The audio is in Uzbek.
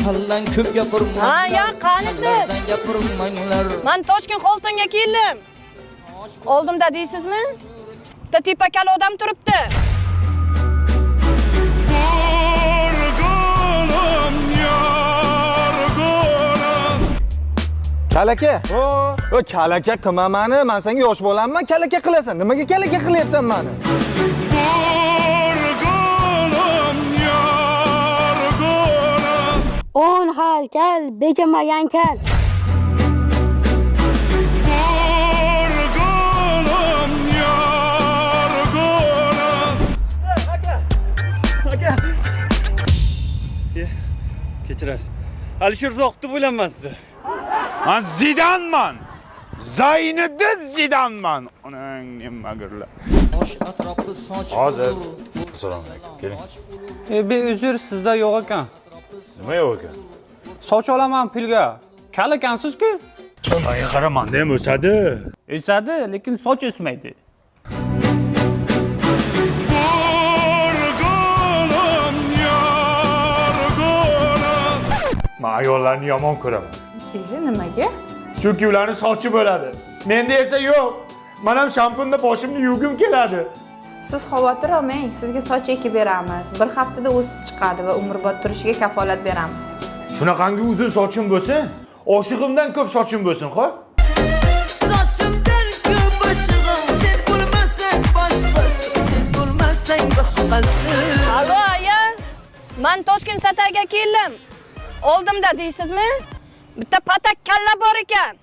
kallan ko'p gapirmanglar. Ha, ya qanisiz? Gapirmanglar. Men Toshkent Xo'ltonga keldim. Oldimda deysizmi? Bitta tepakali odam turibdi. Kalaka. O kalaka qilmamani, men senga yosh bo'laman, kalaka qilasan. Nimaga kalaka qilyapsan meni? On halkal, begamagan kal. Kechirasiz. Alisher Uzoqovni bo'ylanman sizni. Men Zidanman. Zayniddin Zidanman. Onang nima gurlar. Bosh atrofi soch. Hozir. Assalomu alaykum. Keling. Bir uzr sizda yo'q ekan. Nima yo'q ekan? Soch olaman pulga. Kal ekansiz-ku? Ay, qara, menda ham o'sadi. O'sadi, lekin soch o'smaydi. Men ayollarni yomon ko'raman. Nimaga? Chunki ularning sochi bo'ladi. Menda esa yo'q. Men ham shampunda boshimni yuvgim keladi. Siz xavotir olmang, sizga soch ekib beramiz. Bir haftada o'sib chiqadi va umrbod turishiga kafolat beramiz. Shunaqangi uzun sochim bo'lsin, oshig'imdan ko'p sochim bo'lsin, xo'p? Sochimdan ko'p boshig'im, sen bo'lmasang boshqasi, sen bo'lmasang boshqasi. Allo, aya. Men Toshkent Satayga keldim. Oldimda deysizmi? Bitta patak kalla bor ekan.